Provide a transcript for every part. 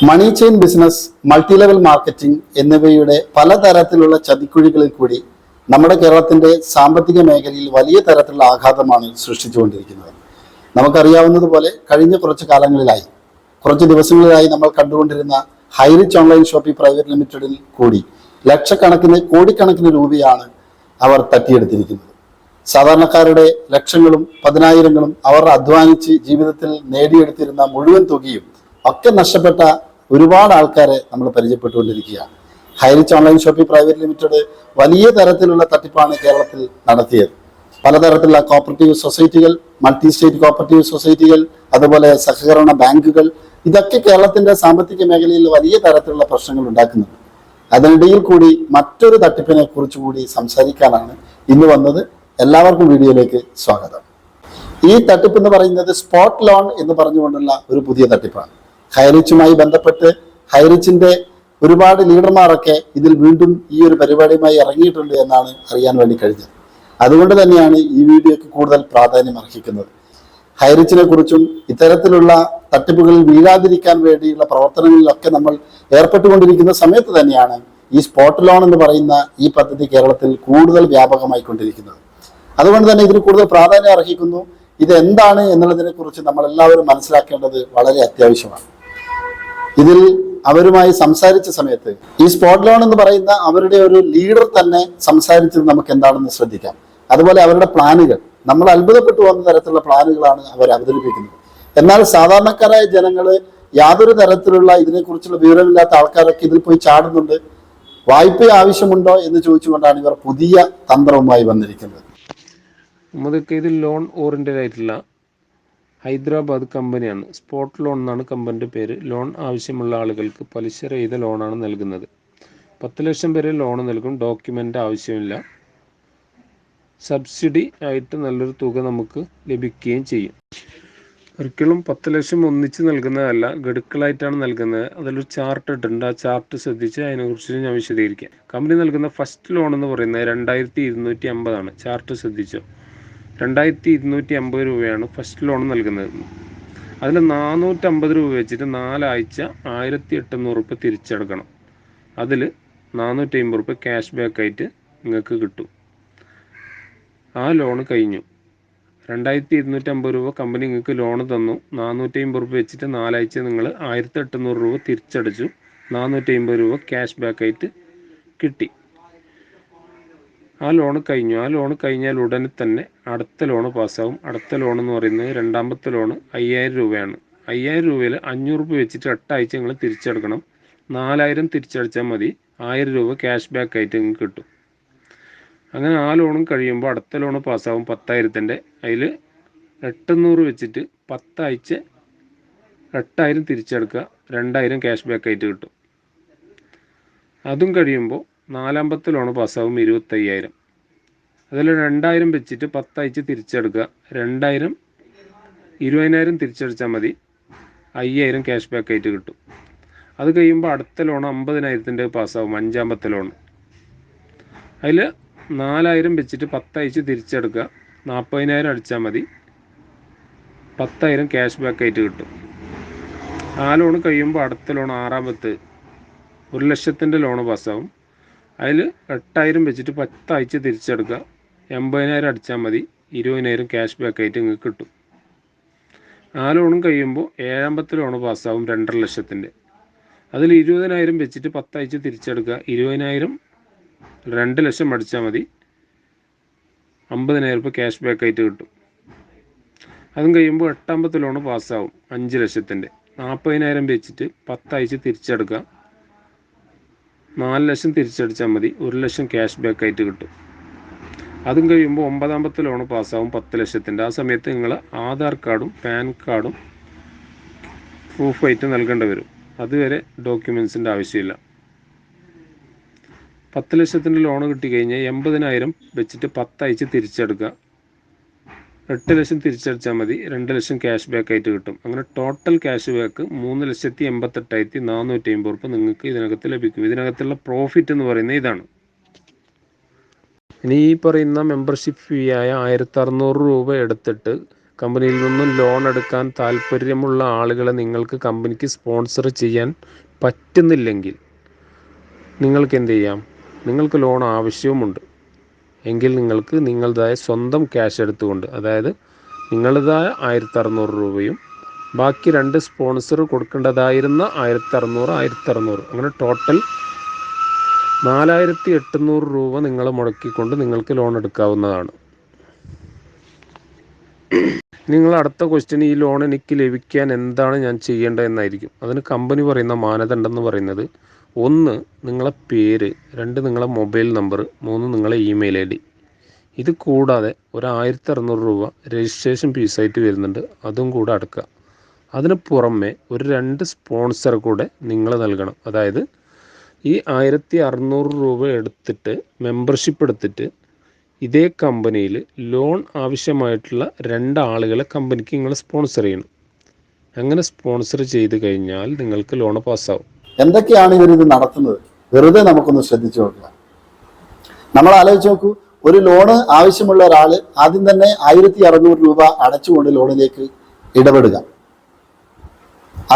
മണി chain business, multi level marketing എന്നിവയുടെ പലതരത്തിലുള്ള ചതിക്കുഴികളിൽ കൂടി നമ്മുടെ കേരളത്തിന്റെ സാമ്പത്തിക മേഖലയിൽ വലിയ തരത്തിലുള്ള ആഘാതമാണ് സൃഷ്ടിച്ചുകൊണ്ടിരിക്കുന്നത്. നമുക്കറിയാവുന്നതുപോലെ കഴിഞ്ഞ കുറച്ച് ദിവസങ്ങളിലായി നമ്മൾ കണ്ടുകൊണ്ടിരുന്ന ഹൈറിച്ച് ഓൺലൈൻ ഷോപ്പിംഗ് പ്രൈവറ്റ് ലിമിറ്റഡിൽ കൂടി ലക്ഷക്കണക്കിന് കോടിക്കണക്കിന് രൂപയാണ് അവർ തട്ടിയെടുത്തിരിക്കുന്നത്. സാധാരണക്കാരുടെ ലക്ഷങ്ങളും പതിനായിരങ്ങളും അവർ അധ്വാനിച്ച് ജീവിതത്തിൽ നേടിയെടുത്തിരുന്ന മുഴുവൻ തുകയും ഒക്കെ നഷ്ടപ്പെട്ട ഒരുപാട് ആൾക്കാരെ നമ്മൾ പരിചയപ്പെട്ടുകൊണ്ടിരിക്കുകയാണ്. Highrich online shopping private limited വലിയ തരത്തിലുള്ള തട്ടിപ്പാണ് കേരളത്തിൽ നടത്തിയത്. പലതരത്തിലുള്ള കോപ്പറേറ്റീവ് സൊസൈറ്റികൾ, മൾട്ടി സ്റ്റേറ്റ് കോപ്പറേറ്റീവ് സൊസൈറ്റികൾ, അതുപോലെ സഹകരണ ബാങ്കുകൾ, ഇതൊക്കെ കേരളത്തിന്റെ സാമ്പത്തിക മേഖലയിൽ വലിയ തരത്തിലുള്ള പ്രശ്നങ്ങൾ ഉണ്ടാക്കുന്നുണ്ട്. അതിനിടയിൽ കൂടി മറ്റൊരു തട്ടിപ്പിനെ കുറിച്ച് കൂടി സംസാരിക്കാനാണ് ഇന്ന് വന്നത്. എല്ലാവർക്കും വീഡിയോയിലേക്ക് സ്വാഗതം. ഈ തട്ടിപ്പ് എന്ന് പറയുന്നത് സ്പോട്ട് ലോൺ എന്ന് പറഞ്ഞുകൊണ്ടുള്ള ഒരു പുതിയ തട്ടിപ്പാണ്. ഹൈറിച്ചുമായി ബന്ധപ്പെട്ട് ഹൈറിച്ചിന്റെ ഒരുപാട് ലീഡർമാരൊക്കെ ഇതിൽ വീണ്ടും ഈ ഒരു പരിപാടിയുമായി ഇറങ്ങിയിട്ടുണ്ട് എന്നാണ് അറിയാൻ വേണ്ടി കഴിഞ്ഞത്. അതുകൊണ്ട് തന്നെയാണ് ഈ വീഡിയോയ്ക്ക് കൂടുതൽ പ്രാധാന്യം അർഹിക്കുന്നത്. ഹൈറിച്ചിനെ കുറിച്ചും ഇത്തരത്തിലുള്ള തട്ടിപ്പുകളിൽ വീഴാതിരിക്കാൻ വേണ്ടിയുള്ള പ്രവർത്തനങ്ങളിലൊക്കെ നമ്മൾ ഏർപ്പെട്ടുകൊണ്ടിരിക്കുന്ന സമയത്ത് തന്നെയാണ് ഈ സ്പോട്ട് ലോൺ എന്ന് പറയുന്ന ഈ പദ്ധതി കേരളത്തിൽ കൂടുതൽ വ്യാപകമായിക്കൊണ്ടിരിക്കുന്നത്. അതുകൊണ്ട് തന്നെ ഇതിന് കൂടുതൽ പ്രാധാന്യം അർഹിക്കുന്നു. ഇത് എന്താണ് എന്നുള്ളതിനെ കുറിച്ച് നമ്മൾ എല്ലാവരും മനസ്സിലാക്കേണ്ടത് വളരെ അത്യാവശ്യമാണ്. ഇതിൽ അവരുമായി സംസാരിച്ച സമയത്ത് ഈ സ്പോട്ട് ലോൺ എന്ന് പറയുന്ന അവരുടെ ഒരു ലീഡർ തന്നെ സംസാരിച്ചത് നമുക്ക് എന്താണെന്ന് ശ്രദ്ധിക്കാം. അതുപോലെ അവരുടെ പ്ലാനുകൾ, നമ്മൾ അത്ഭുതപ്പെട്ടു പോകുന്ന തരത്തിലുള്ള പ്ലാനുകളാണ് അവർ അവതരിപ്പിക്കുന്നത്. എന്നാൽ സാധാരണക്കാരായ ജനങ്ങൾ യാതൊരു തരത്തിലുള്ള ഇതിനെക്കുറിച്ചുള്ള വിവരമില്ലാത്ത ആൾക്കാരൊക്കെ ഇതിൽ പോയി ചാടുന്നുണ്ട്. വായ്പ ആവശ്യമുണ്ടോ എന്ന് ചോദിച്ചുകൊണ്ടാണ് ഇവർ പുതിയ തന്ത്രവുമായി വന്നിരിക്കുന്നത്. ഇത് ലോൺ ഓറിയന്റഡ് ആയിട്ടുള്ള ഹൈദരാബാദ് കമ്പനിയാണ്. സ്പോട്ട് ലോൺ എന്നാണ് കമ്പനിയുടെ പേര്. ലോൺ ആവശ്യമുള്ള ആളുകൾക്ക് പലിശ രഹിത ലോണാണ് നൽകുന്നത്. 10 ലക്ഷം വരെ ലോൺ നൽകും. ഡോക്യുമെൻ്റ് ആവശ്യമില്ല. സബ്സിഡി ആയിട്ട് നല്ലൊരു തുക നമുക്ക് ലഭിക്കുകയും ചെയ്യും. ഒരിക്കലും 10 ലക്ഷം ഒന്നിച്ച് നൽകുന്നതല്ല, ഗഡുക്കളായിട്ടാണ് നൽകുന്നത്. അതിലൊരു ചാർട്ട് ഇട്ടിട്ടുണ്ട്. ആ ചാർട്ട് ശ്രദ്ധിച്ച് അതിനെക്കുറിച്ച് ഞാൻ വിശദീകരിക്കാം. കമ്പനി നൽകുന്ന ഫസ്റ്റ് ലോൺ എന്ന് പറയുന്നത് 2250 ആണ്. ചാർട്ട് ശ്രദ്ധിച്ചോ, 2250 രൂപയാണ് ഫസ്റ്റ് ലോൺ നൽകുന്നത്. അതിൽ 450 രൂപ വെച്ചിട്ട് 4 ആഴ്ച 1800 രൂപ തിരിച്ചടക്കണം. അതിൽ 450 രൂപ ക്യാഷ് ബാക്ക് ആയിട്ട് നിങ്ങൾക്ക് കിട്ടും. ആ ലോണ് കഴിഞ്ഞു. 2250 രൂപ കമ്പനി നിങ്ങൾക്ക് ലോണ് തന്നു. 450 രൂപ വെച്ചിട്ട് 4 ആഴ്ച നിങ്ങൾ 1800 രൂപ തിരിച്ചടച്ചു. 450 രൂപ ക്യാഷ് ബാക്ക് ആയിട്ട് കിട്ടി. ആ ലോണ് കഴിഞ്ഞു. ആ ലോണ് കഴിഞ്ഞാൽ ഉടനെ തന്നെ അടുത്ത ലോണ് പാസ്സാവും. അടുത്ത ലോൺ എന്ന് പറയുന്നത് രണ്ടാമത്തെ ലോണ് 5000 രൂപയാണ്. 5000 രൂപയിൽ 500 രൂപ വെച്ചിട്ട് 8 ആഴ്ച നിങ്ങൾ തിരിച്ചടക്കണം. 4000 തിരിച്ചടച്ചാൽ മതി. 1000 രൂപ ക്യാഷ് ബാക്ക് ആയിട്ട് നിങ്ങൾക്ക് കിട്ടും. അങ്ങനെ ആ ലോണും കഴിയുമ്പോൾ അടുത്ത ലോണ് പാസ്സാവും 10,000-ൻ്റെ. അതിൽ 800 വെച്ചിട്ട് 10 ആഴ്ച 8000 തിരിച്ചടക്കുക. 2000 ക്യാഷ് ബാക്ക് ആയിട്ട് കിട്ടും. അതും കഴിയുമ്പോൾ നാലാമത്തെ ലോണ് പാസ്സാവും 25,000. അതിൽ 2000 വെച്ചിട്ട് 10 ആഴ്ച തിരിച്ചെടുക്കുക. 20,000 തിരിച്ചടച്ചാൽ മതി. 5000 ക്യാഷ് ബാക്ക് ആയിട്ട് കിട്ടും. അത് കഴിയുമ്പോൾ അടുത്ത ലോൺ 50,000-ൻ്റെ പാസ്സാവും, അഞ്ചാമത്തെ ലോൺ. അതിൽ 4000 വെച്ചിട്ട് 10 ആഴ്ച തിരിച്ചെടുക്കുക. 40,000 അടിച്ചാൽ മതി. 10,000 ക്യാഷ് ബാക്ക് ആയിട്ട് കിട്ടും. ആ ലോൺ കഴിയുമ്പോൾ അടുത്ത ലോൺ ആറാമത്തെ 1 ലക്ഷത്തിൻ്റെ ലോണ് പാസ്സാവും. അതിൽ 8000 വെച്ചിട്ട് 10 ആഴ്ച തിരിച്ചെടുക്കുക. 80,000 അടിച്ചാൽ മതി. 20,000 ക്യാഷ് ബാക്ക് ആയിട്ട് നിങ്ങൾക്ക് കിട്ടും. ആ ലോണും കഴിയുമ്പോൾ ഏഴാമത്തെ ലോണ് പാസ്സാവും 2.5 ലക്ഷത്തിൻ്റെ. അതിൽ 20,000 വെച്ചിട്ട് 10 ആഴ്ച തിരിച്ചെടുക്കുക. 20,000 2 ലക്ഷം അടിച്ചാൽ മതി. 50,000 രൂപ ക്യാഷ് ബാക്ക് ആയിട്ട് കിട്ടും. അതും കഴിയുമ്പോൾ എട്ടാമത്തെ ലോണ് പാസ്സാവും 5 ലക്ഷത്തിൻ്റെ. 40,000 വെച്ചിട്ട് 10 ആഴ്ച തിരിച്ചെടുക്കുക. 4 ലക്ഷം തിരിച്ചടിച്ചാൽ മതി. 1 ലക്ഷം ക്യാഷ് ബാക്ക് ആയിട്ട് കിട്ടും. അതും കഴിയുമ്പോൾ 9ാമത്തെ ലോണ് പാസ്സാവും 10 ലക്ഷത്തിൻ്റെ. ആ സമയത്ത് നിങ്ങൾ ആധാർ കാർഡും പാൻ കാർഡും പ്രൂഫായിട്ട് നൽകേണ്ടി വരും. അതുവരെ ഡോക്യുമെൻസിൻ്റെ ആവശ്യമില്ല. 10 ലക്ഷത്തിൻ്റെ ലോണ് കിട്ടിക്കഴിഞ്ഞാൽ 80,000 വെച്ചിട്ട് 10 ആഴ്ച തിരിച്ചെടുക്കുക. 8 ലക്ഷം തിരിച്ചടിച്ചാൽ മതി. 2 ലക്ഷം ക്യാഷ് ബാക്ക് ആയിട്ട് കിട്ടും. അങ്ങനെ ടോട്ടൽ ക്യാഷ് ബാക്ക് 3,88,450 രൂപ നിങ്ങൾക്ക് ഇതിനകത്ത് ലഭിക്കും. ഇതിനകത്തുള്ള പ്രോഫിറ്റ് എന്ന് പറയുന്നത് ഇതാണ്. ഇനി ഈ പറയുന്ന മെമ്പർഷിപ്പ് ഫീ ആയ 1,600 രൂപ എടുത്തിട്ട് കമ്പനിയിൽ നിന്നും ലോൺ എടുക്കാൻ താല്പര്യമുള്ള ആളുകളെ നിങ്ങൾക്ക് കമ്പനിക്ക് സ്പോൺസർ ചെയ്യാൻ പറ്റുന്നില്ലെങ്കിൽ നിങ്ങൾക്ക് എന്ത് ചെയ്യാം? നിങ്ങൾക്ക് ലോൺ ആവശ്യവുമുണ്ട് എങ്കിൽ നിങ്ങൾക്ക് നിങ്ങളുടേതായ സ്വന്തം ക്യാഷ് എടുത്തുകൊണ്ട്, അതായത് നിങ്ങളുടേതായ 1600 രൂപയും ബാക്കി 2 സ്പോൺസർ കൊടുക്കേണ്ടതായിരുന്ന 1600 അങ്ങനെ ടോട്ടൽ 4800 രൂപ നിങ്ങൾ മുടക്കിക്കൊണ്ട് നിങ്ങൾക്ക് ലോൺ എടുക്കാവുന്നതാണ്. നിങ്ങൾ അടുത്ത ക്വസ്റ്റ്യൻ, ഈ ലോൺ എനിക്ക് ലഭിക്കാൻ എന്താണ് ഞാൻ ചെയ്യേണ്ടത് എന്നായിരിക്കും. അതിന് കമ്പനി പറയുന്ന മാനദണ്ഡം എന്ന് പറയുന്നത് 1 നിങ്ങളെ പേര്, 2 നിങ്ങളെ മൊബൈൽ നമ്പർ, 3 നിങ്ങളെ ഇമെയിൽ ID. ഇത് കൂടാതെ ഒരു 1600 രൂപ രജിസ്ട്രേഷൻ ഫീസായിട്ട് വരുന്നുണ്ട്, അതും കൂടെ അടക്കുക. അതിന് പുറമെ ഒരു 2 സ്പോൺസർ കൂടെ നിങ്ങൾ നൽകണം. അതായത് ഈ 1600 രൂപ എടുത്തിട്ട് മെമ്പർഷിപ്പ് എടുത്തിട്ട് ഇതേ കമ്പനിയിൽ ലോൺ ആവശ്യമായിട്ടുള്ള 2 ആളുകളെ കമ്പനിക്ക് നിങ്ങൾ സ്പോൺസർ ചെയ്യണം. അങ്ങനെ സ്പോൺസർ ചെയ്ത് കഴിഞ്ഞാൽ നിങ്ങൾക്ക് ലോൺ പാസ്സാവും. എന്തൊക്കെയാണ് ഇവരിത് നടത്തുന്നത്? വെറുതെ നമുക്കൊന്ന് ശ്രദ്ധിച്ചു നോക്കുക. നമ്മൾ ആലോചിച്ച് നോക്കൂ, ഒരു ലോണ് ആവശ്യമുള്ള ഒരാൾ ആദ്യം തന്നെ 1600 രൂപ അടച്ചുകൊണ്ട് ലോണിലേക്ക് ഇടപെടുക.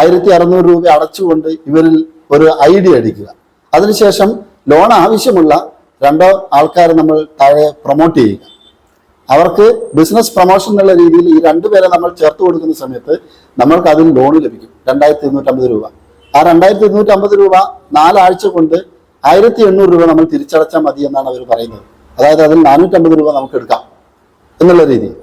1600 രൂപ അടച്ചുകൊണ്ട് ഇവരിൽ ഒരു ID അടിക്കുക. അതിനുശേഷം ലോൺ ആവശ്യമുള്ള 2 ആൾക്കാരെ നമ്മൾ താഴെ പ്രൊമോട്ട് ചെയ്യുക. അവർക്ക് ബിസിനസ് പ്രൊമോഷൻ എന്നുള്ള രീതിയിൽ ഈ 2 പേരെ നമ്മൾ ചേർത്ത് കൊടുക്കുന്ന സമയത്ത് നമ്മൾക്ക് അതിൽ ലോൺ ലഭിക്കും 2250 രൂപ. ആ 2250 രൂപ 4 ആഴ്ച കൊണ്ട് 1800 രൂപ നമ്മൾ തിരിച്ചടച്ചാൽ മതി എന്നാണ് അവർ പറയുന്നത്. അതായത് അതിൽ 450 രൂപ നമുക്ക് എടുക്കാം എന്നുള്ള രീതിയിൽ.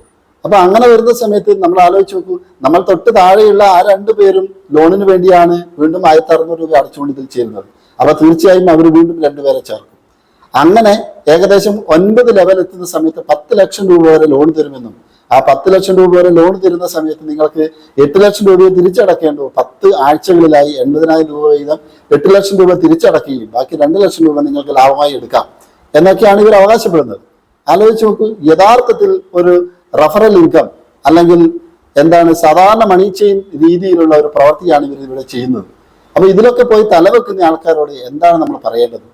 അപ്പൊ അങ്ങനെ വരുന്ന സമയത്ത് നമ്മൾ ആലോചിച്ച് നോക്കൂ, നമ്മൾ തൊട്ട് താഴെയുള്ള ആ 2 പേരും ലോണിന് വേണ്ടിയാണ് വീണ്ടും 1600 രൂപ അടച്ചുകൊണ്ട് ഇതിൽ ചേരുന്നത്. അപ്പൊ തീർച്ചയായും അവർ വീണ്ടും 2 പേരെ ചേർക്കും. അങ്ങനെ ഏകദേശം 9 ലെവൽ എത്തുന്ന സമയത്ത് 10 ലക്ഷം രൂപ വരെ ലോൺ തരുമെന്നും, ആ 10 ലക്ഷം രൂപ വരെ ലോൺ തരുന്ന സമയത്ത് നിങ്ങൾക്ക് 8 ലക്ഷം രൂപ തിരിച്ചടക്കേണ്ടു. 10 ആഴ്ചകളിലായി 80,000 രൂപ വീതം 8 ലക്ഷം രൂപ തിരിച്ചടക്കുകയും ബാക്കി 2 ലക്ഷം രൂപ നിങ്ങൾക്ക് ലാഭമായി എടുക്കാം എന്നൊക്കെയാണ് ഇവർ അവകാശപ്പെടുന്നത്. ആലോചിച്ച് നോക്കൂ, യഥാർത്ഥത്തിൽ ഒരു റഫറൽ ഇൻകം അല്ലെങ്കിൽ എന്താണ് സാധാരണ മണി ചെയിൻ രീതിയിലുള്ള ഒരു പ്രവൃത്തിയാണ് ഇവർ ഇവിടെ ചെയ്യുന്നത്. അപ്പൊ ഇതിലൊക്കെ പോയി തലവെക്കുന്ന ആൾക്കാരോട് എന്താണ് നമ്മൾ പറയേണ്ടത്?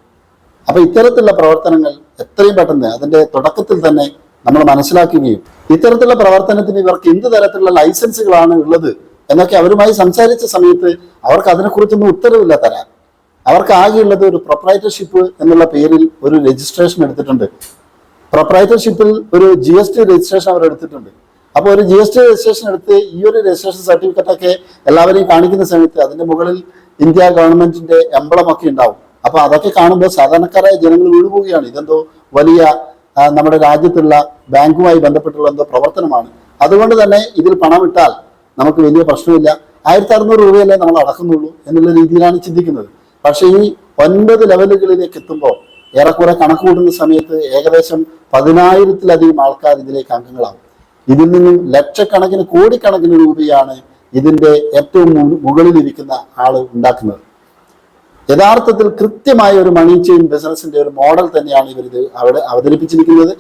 അപ്പൊ ഇത്തരത്തിലുള്ള പ്രവർത്തനങ്ങൾ എത്രയും പെട്ടെന്ന് അതിന്റെ തുടക്കത്തിൽ തന്നെ നമ്മൾ മനസ്സിലാക്കുകയും ഇത്തരത്തിലുള്ള പ്രവർത്തനത്തിന് ഇവർക്ക് എന്ത് തരത്തിലുള്ള ലൈസൻസുകളാണ് ഉള്ളത് എന്നൊക്കെ അവരുമായി സംസാരിച്ച സമയത്ത് അവർക്ക് അതിനെക്കുറിച്ചൊന്നും ഉത്തരവില്ല തരാൻ. അവർക്ക് ആകെയുള്ളത് ഒരു പ്രൊപ്രൈറ്റർഷിപ്പ് എന്നുള്ള പേരിൽ ഒരു രജിസ്ട്രേഷൻ എടുത്തിട്ടുണ്ട്. പ്രൊപ്രൈറ്റർഷിപ്പിൽ ഒരു GST രജിസ്ട്രേഷൻ അവർ എടുത്തിട്ടുണ്ട്. അപ്പോൾ ഒരു GST രജിസ്ട്രേഷൻ എടുത്ത് ഈ ഒരു രജിസ്ട്രേഷൻ സർട്ടിഫിക്കറ്റ് ഒക്കെ എല്ലാവരെയും കാണിക്കുന്ന സമയത്ത് അതിന്റെ മുകളിൽ ഇന്ത്യ ഗവൺമെന്റിന്റെ എംബ്ലം ഒക്കെ ഉണ്ടാവും. അപ്പൊ അതൊക്കെ കാണുമ്പോൾ സാധാരണക്കാരായ ജനങ്ങൾ വീണുപോവുകയാണ്. ഇതെന്തോ വലിയ നമ്മുടെ രാജ്യത്തുള്ള ബാങ്കുമായി ബന്ധപ്പെട്ടുള്ള എന്തോ പ്രവർത്തനമാണ്. അതുകൊണ്ട് തന്നെ ഇതിൽ പണം ഇട്ടാൽ നമുക്ക് വലിയ പ്രശ്നമില്ല, 1600 രൂപയല്ലേ നമ്മൾ അടക്കുന്നുള്ളൂ എന്നുള്ള രീതിയിലാണ് ചിന്തിക്കുന്നത്. പക്ഷെ ഈ 9 ലെവലുകളിലേക്ക് എത്തുമ്പോൾ ഏറെക്കുറെ കണക്ക് കൂട്ടുന്ന സമയത്ത് ഏകദേശം 10,000-ലധികം ആൾക്കാർ ഇതിലേക്ക് അംഗങ്ങളാവും. ഇതിൽ നിന്നും ലക്ഷക്കണക്കിന് കോടിക്കണക്കിന് രൂപയാണ് ഇതിന്റെ ഏറ്റവും മുകളിലിരിക്കുന്ന ആള് ഉണ്ടാക്കുന്നത്. യഥാർത്ഥത്തിൽ കൃത്യമായ ഒരു മണി ചെയിൻ ബിസിനസിന്റെ ഒരു മോഡൽ തന്നെയാണ് ഇവർ അവിടെ അവതരിപ്പിച്ചിരിക്കുന്നത്.